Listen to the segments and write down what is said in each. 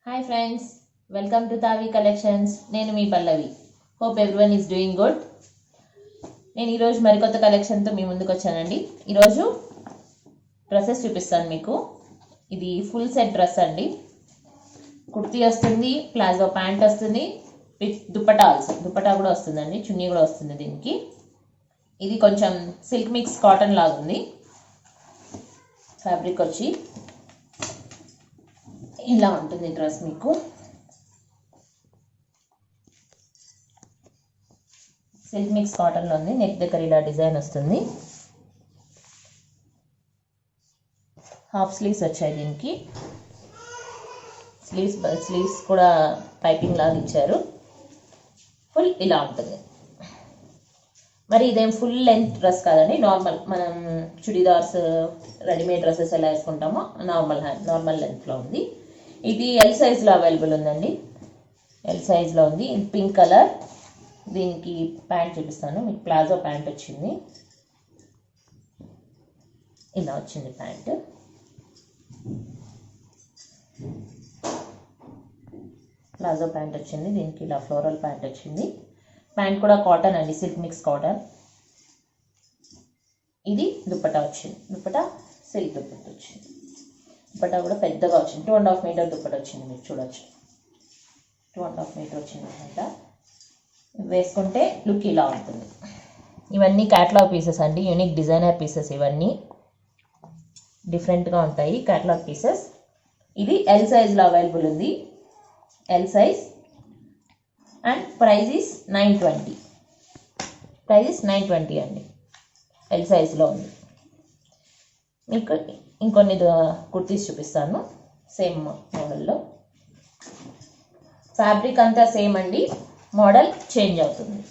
Hi friends, welcome to Thavi collections. నేను మీ Pallavi. Hope everyone is doing good. నేను ఈరోజు మరికొత్త కలెక్షన్తో మీ ముందుకు వచ్చానండి. ఈరోజు డ్రెస్సెస్ చూపిస్తాను మీకు. ఇది ఫుల్ సెట్ డ్రెస్ అండి. కుర్తీ వస్తుంది, ప్లాజో ప్యాంట్ వస్తుంది, విత్ దుపట్టా ఆల్సో. దుపట్టా కూడా వస్తుందండి, చున్నీ కూడా వస్తుంది దీనికి. ఇది కొంచెం సిల్క్ మిక్స్ కాటన్ లాగా ఉంది. ఫ్యాబ్రిక్ వచ్చి ఇలా ఉంటుంది డ్రెస్ మీకు. సిల్క్ మిక్స్ కాటన్లో ఉంది. నెక్ దగ్గర ఇలా డిజైన్ వస్తుంది. హాఫ్ స్లీవ్స్ వచ్చాయి దీనికి. స్లీవ్స్ కూడా పైపింగ్ లాగా ఇచ్చారు. ఫుల్ ఇలా ఉంటుంది. మరి ఇదేం ఫుల్ లెంత్ డ్రెస్ కాదండి, నార్మల్ మనం చుడీదార్స్ రెడీమేడ్ డ్రెస్సెస్ ఎలా వేసుకుంటామో నార్మల్ లెంత్లో ఉంది. ఇది ఎల్ సైజ్లో అవైలబుల్ ఉందండి. ఎల్ సైజ్లో ఉంది. ఇది పింక్ కలర్. దీనికి ప్యాంట్ చూపిస్తాను మీకు. ప్లాజో ప్యాంట్ వచ్చింది. ఇలా వచ్చింది ప్యాంట్. ప్లాజో ప్యాంట్ వచ్చింది. దీనికి ఇలా ఫ్లోరల్ ప్యాంట్ వచ్చింది. ప్యాంట్ కూడా కాటన్ అండి, సిల్క్ మిక్స్ కాటన్. ఇది దుపట్టా వచ్చింది. దుపట్టా సిల్క్ దుపట్టా వచ్చింది. దుపట్టా కూడా పెద్దగా వచ్చింది. 2.5 మీటర్ దుపట్టా వచ్చింది. మీరు చూడొచ్చు, 2.5 మీటర్ వచ్చింది అనమాట. వేసుకుంటే లుక్ ఇలా ఉంటుంది. ఇవన్నీ క్యాటలాగ్ పీసెస్ అండి, యూనిక్ డిజైనర్ పీసెస్. ఇవన్నీ డిఫరెంట్గా ఉంటాయి క్యాటలాగ్ పీసెస్. ఇది ఎల్ సైజ్లో అవైలబుల్ ఉంది. L size and price is 920. Price is 920 అండి. ఎల్ సైజ్లో ఉంది. మీకు ఇంకొన్ని కుర్తీస్ చూపిస్తాను సేమ్ మోడల్లో. ఫ్యాబ్రిక్ అంతా సేమ్ అండి, మోడల్ చేంజ్ అవుతుంది.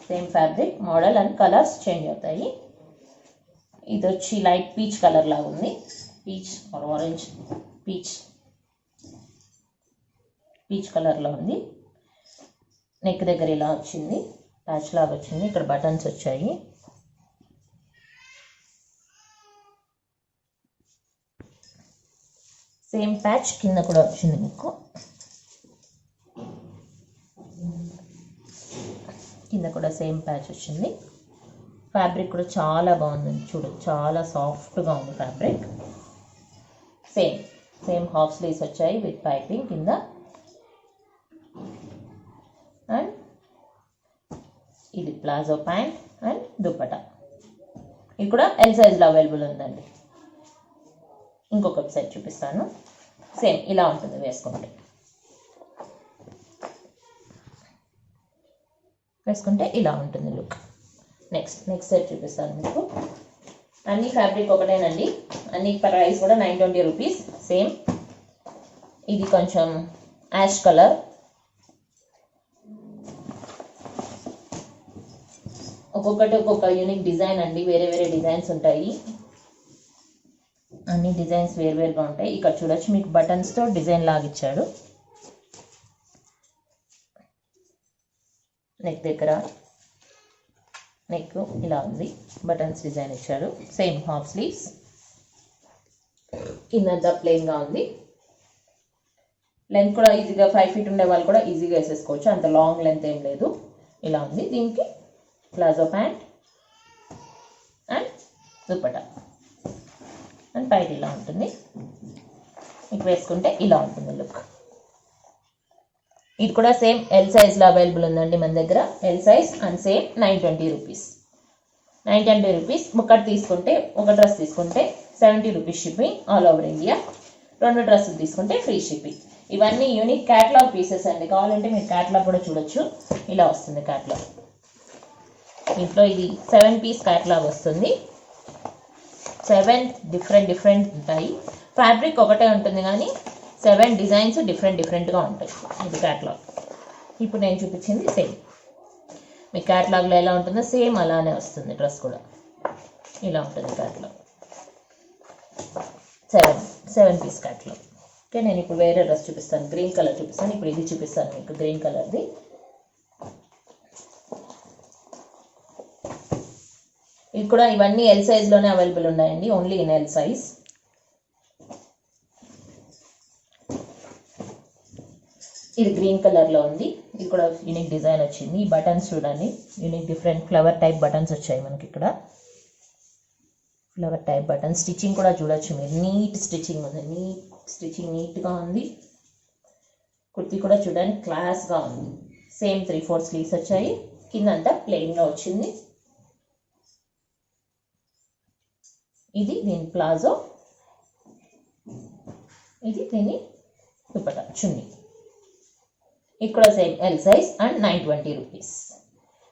Same fabric, model and colours change అవుతాయి. ఇది వచ్చి లైట్ పీచ్ కలర్ లాగా ఉంది. పీచ్ ఆర్ ఆరెంజ్, పీచ్ కలర్లో ఉంది. నెక్ దగ్గర ఇలా వచ్చింది, ప్యాచ్ లాగా వచ్చింది. ఇక్కడ బటన్స్ వచ్చాయి. సేమ్ ప్యాచ్ కింద కూడా వచ్చింది మీకు. కింద కూడా సేమ్ ప్యాచ్ వచ్చింది. ఫ్యాబ్రిక్ కూడా చాలా బాగుంది. చూడు, చాలా సాఫ్ట్గా ఉంది ఫ్యాబ్రిక్. సేమ్ హాఫ్ స్లీవ్స్ వచ్చాయి విత్ పైపింగ్ కింద. అండ్ ఇది ప్లాజో ప్యాంట్ అండ్ దుపట్టా. ఇది కూడా ఎల్ సైజ్లో అవైలబుల్ ఉందండి. ఇంకొక వెబ్సైట్ చూపిస్తాను. సేమ్ ఇలా ఉంటుంది వేసుకుంటే ఇలా ఉంటుంది లుక్. నెక్స్ట్ సెట్ చూపిస్తాను మీకు. అన్ని ఫ్యాబ్రిక్ ఒకటేనండి. అన్ని ప్రైస్ కూడా 920 రూపీస్ సేమ్. ఇది కొంచెం యాష్ కలర్. ఒక్కొక్క యూనిక్ డిజైన్ అండి. వేరే డిజైన్స్ ఉంటాయి. అన్ని డిజైన్స్ వేరుగా ఉంటాయి. ఇక్కడ చూడొచ్చు, మీకు బటన్స్తో డిజైన్ లాగిచ్చాడు. నెక్ దగ్గర నెక్ ఇలా ఉంది, బటన్స్ డిజైన్ ఇచ్చాడు. Same half sleeves. కిందంతా ప్లెయిన్గా ఉంది. లెంత్ కూడా ఈజీగా 5 ఫీట్ ఉండే వాళ్ళు కూడా ఈజీగా వేసేసుకోవచ్చు. అంత లాంగ్ లెంత్ ఏం లేదు. ఇలా ఉంది. దీనికి palazzo pant and dupatta and పైట్ ఇలా ఉంటుంది. మీకు వేసుకుంటే ఇలా ఉంటుంది లుక్. ఇది కూడా సేమ్ ఎల్ సైజ్లో అవైలబుల్ ఉందండి మన దగ్గర. L size and same 920 rupees. 920 rupees. ఒకటి తీసుకుంటే, ఒక డ్రెస్ తీసుకుంటే 70 rupees shipping all over India. 2 డ్రెస్సులు తీసుకుంటే ఫ్రీ షిప్పింగ్. ఇవన్నీ యూనిక్ క్యాటలాగ్ పీసెస్ అండి. కావాలంటే మీరు క్యాటలాగ్ కూడా చూడొచ్చు. ఇలా వస్తుంది క్యాటలాగ్. ఇంట్లో ఇది 7 పీస్ క్యాటలాగ్ వస్తుంది. 7 డిఫరెంట్ ఉంటాయి. ఫ్యాబ్రిక్ ఒకటే ఉంటుంది కానీ 7 డిజైన్స్ డిఫరెంట్గా ఉంటాయి. ఇది క్యాటలాగ్. ఇప్పుడు నేను చూపించింది సేమ్. మీ క్యాటలాగ్లో ఎలా ఉంటుందో సేమ్ అలానే వస్తుంది. డ్రెస్ కూడా ఇలా ఉంటుంది క్యాటలాగ్. 7 piece catalogue. ఓకే, నేను ఇప్పుడు వేరే డ్రెస్ చూపిస్తాను. గ్రీన్ కలర్ చూపిస్తాను. ఇప్పుడు ఇది చూపిస్తాను మీకు, గ్రీన్ కలర్ది. ఇది కూడా ఇవన్నీ ఎల్ సైజ్లోనే అవైలబుల్ ఉన్నాయండి. Only in L size. ఇది గ్రీన్ కలర్లో ఉంది. ఇది కూడా యూనిక్ డిజైన్ వచ్చింది. ఈ బటన్స్ చూడండి, unique different flower type buttons వచ్చాయి మనకి ఇక్కడ. ఫ్లవర్ టైప్ బటన్ స్టిచ్చింగ్ కూడా చూడొచ్చు మీరు. నీట్ స్టిచ్చింగ్ ఉంది, నీట్గా ఉంది. కుర్తీ కూడా చూడండి క్లాస్గా ఉంది. సేమ్ 3/4 స్లీవ్స్ వచ్చాయి. కింద అంతా ప్లెయిన్గా వచ్చింది. ఇది దీని ప్లాజో, ఇది దీని దుపట్టా చున్నీ. ఇక్కడ same L size and 920 rupees.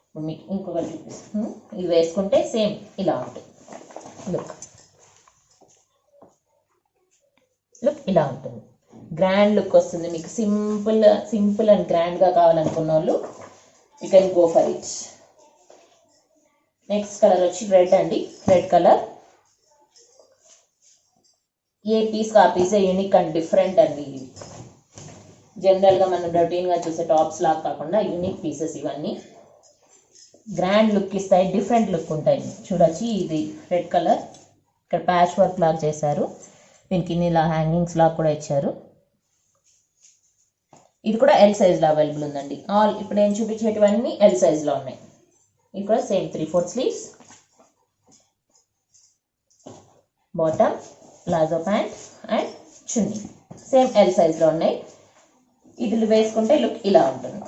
ఇప్పుడు మీకు ఇంకొకటి చూపిస్తాను. ఇది వేసుకుంటే సేమ్ ఇలా ఉంటుంది. లుక్ ఇలా ఉంటుంది. గ్రాండ్ లుక్ వస్తుంది మీకు. సింపుల్ అండ్ గ్రాండ్గా కావాలనుకున్న వాళ్ళు you can go for it. Next colour వచ్చి రెడ్ అండి. Red colour. ఏ పీస్ ఆ పీసే యూనిక్ అండ్ డిఫరెంట్ అండి. జనరల్గా మనం రొటీన్గా చూసే టాప్స్ లాగా కాకుండా యూనిక్ పీసెస్ ఇవన్నీ. గ్రాండ్ లుక్ ఇస్తాయి, డిఫరెంట్ లుక్ ఉంటాయి. చూడొచ్చు ఇది రెడ్ కలర్. ఇక్కడ ప్యాచ్ వర్క్ లాగా చేశారు. దీనికి ఇలా హ్యాంగింగ్స్ లాగా కూడా ఇచ్చారు. ఇది కూడా ఎల్ సైజ్లో అవైలబుల్ ఉందండి. ఆల్ ఇప్పుడు నేను చూపించేటివన్నీ ఎల్ సైజ్లో ఉన్నాయి. ఇది కూడా same 3/4 sleeves, bottom, palazzo pant and chunni. Same L సైజ్లో ఉన్నాయి. ఇది వేసుకుంటే లుక్ ఇలా ఉంటుంది.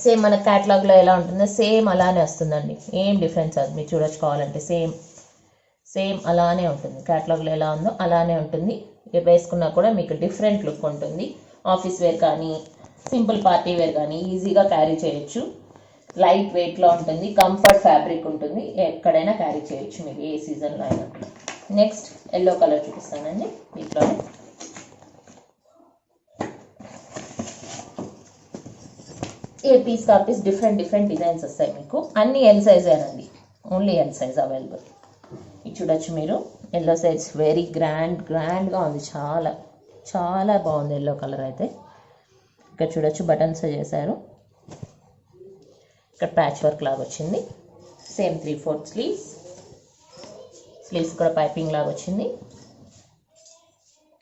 సేమ్ మన క్యాటలాగ్లో ఎలా ఉంటుందో సేమ్ అలానే వస్తుందండి. ఏం డిఫరెన్స్ అది మీరు చూడొచ్చు కావాలంటే. సేమ్ అలానే ఉంటుంది. క్యాటలాగ్లో ఎలా ఉందో అలానే ఉంటుంది. ఇది వేసుకున్నా కూడా మీకు డిఫరెంట్ లుక్ ఉంటుంది. ఆఫీస్ వేర్ కానీ సింపుల్ పార్టీ వేర్ కానీ ఈజీగా క్యారీ చేయొచ్చు. లైట్ వెయిట్లో ఉంటుంది. కంఫర్ట్ ఫ్యాబ్రిక్ ఉంటుంది. ఎక్కడైనా క్యారీ చేయొచ్చు మీరు ఏ సీజన్లో అయినా. నెక్స్ట్ ఎల్లో కలర్ చూపిస్తానండి. దీంట్లోనే ఏ పీస్ కా పీస్ డిఫరెంట్ డిజైన్స్ వస్తాయి మీకు. అన్ని ఎల్ సైజేనండి. Only L size available. ఇది చూడొచ్చు మీరు. ఎల్లో సైజ్ వెరీ గ్రాండ్గా ఉంది. చాలా బాగుంది ఎల్లో కలర్ అయితే. ఇక్కడ చూడొచ్చు బటన్స్ చేశారు. ఇక్కడ ప్యాచ్ వర్క్ లాగా వచ్చింది. సేమ్ 3/4 స్లీవ్స్ కూడా పైపింగ్ లాగా వచ్చింది.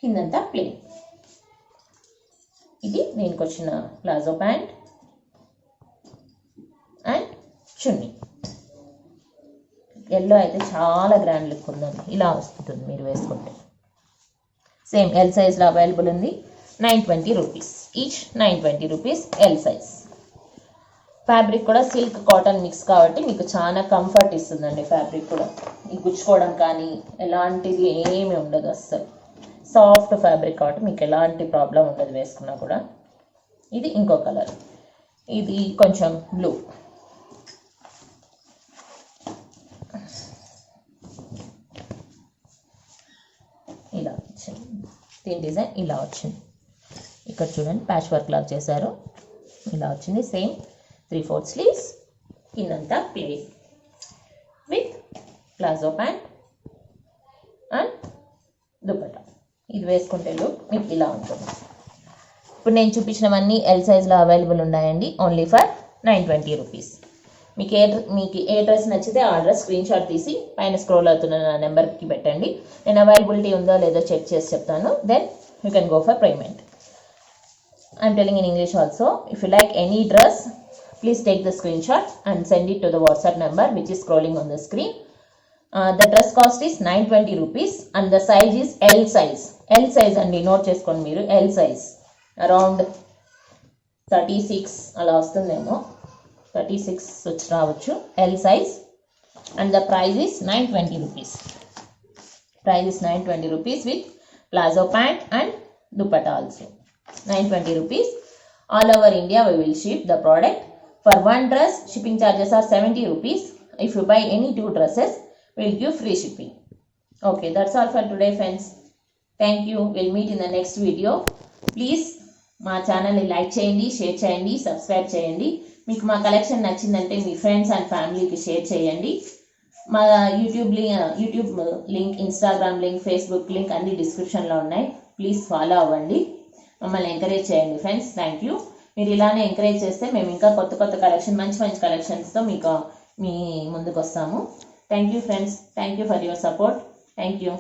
కిందంతా ప్లెయిన్. ఇది దీనికి వచ్చిన palazzo pant and chunni. Yellow అయితే చాలా గ్రాండ్ లుక్ ఉందండి. ఇలా వస్తుంది మీరు వేసుకుంటే. సేమ్ ఎల్ సైజ్లో అవైలబుల్ ఉంది. 920 rupees each. 920 rupees L size. Fabric కూడా సిల్క్ కాటన్ మిక్స్ కాబట్టి మీకు చాలా కంఫర్ట్ ఇస్తుందండి. ఫ్యాబ్రిక్ కూడా ఈ గుచ్చుకోవడం కానీ ఎలాంటిది ఏమీ ఉండదు అస్సలు. సాఫ్ట్ ఫ్యాబ్రిక్ కాబట్టి మీకు ఎలాంటి ప్రాబ్లం ఉండదు వేసుకున్నా కూడా. ఇది ఇంకో కలర్. ఇది కొంచెం బ్లూ. ఇలా వచ్చింది. దీని డిజైన్ ఇలా వచ్చింది. ఇక్కడ చూడండి ప్యాచ్ వర్క్ లాగా చేశారు. ఇలా వచ్చింది. Same 3/4 sleeves. కిందంతా plain with palazzo pant and dupatta. ఇది వేసుకుంటే లుక్ మీకు ఇలా ఉంటుంది. ఇప్పుడు నేను చూపించినవన్నీ ఎల్ సైజ్లో అవైలబుల్ ఉన్నాయండి. Only for 920 rupees. మీకు ఏ డ్రెస్ నచ్చితే ఆ డ్రెస్ స్క్రీన్ షాట్ తీసి పైన స్క్రోల్ అవుతున్న నా నెంబర్కి పెట్టండి. నేను అవైలబిలిటీ ఉందో లేదో చెక్ చేసి చెప్తాను. Then you can go for payment. I'm telling in English also. If you like any dress, please take the screenshot and send it to the WhatsApp number which is scrolling on the screen. The dress cost is 920 rupees and the size is L size. L size andi note cheskondi meeru. L size around 36 ala vastundemo. 36 వచ్చి రావచ్చు. L size and the price is 920 rupees. Price is 920 rupees with plazo pant and dupatta also. 920 rupees. All over India we will ship the product. For one dress, shipping charges are 70 rupees. If you buy any 2 dresses, we will give free shipping. Okay, that's all for today, friends. Thank you. We'll meet in the next video. Please, మా ఛానల్ని like చేయండి, share చేయండి, subscribe చేయండి. మీకు మా collection నచ్చిందంటే మీ friends and ఫ్యామిలీకి share చేయండి. మా YouTube link, Instagram link, Facebook link అన్ని డిస్క్రిప్షన్లో ఉన్నాయి. ప్లీజ్ ఫాలో అవ్వండి. మమ్మల్ని ఎంకరేజ్ చేయండి ఫ్రెండ్స్. Thank you. మీరు ఇలానే ఎంకరేజ్ చేస్తే మేము ఇంకా కొత్త కలెక్షన్, మంచి కలెక్షన్స్తో మీ ముందుకు వస్తాము. Thank you friends. Thank you for your support. Thank you.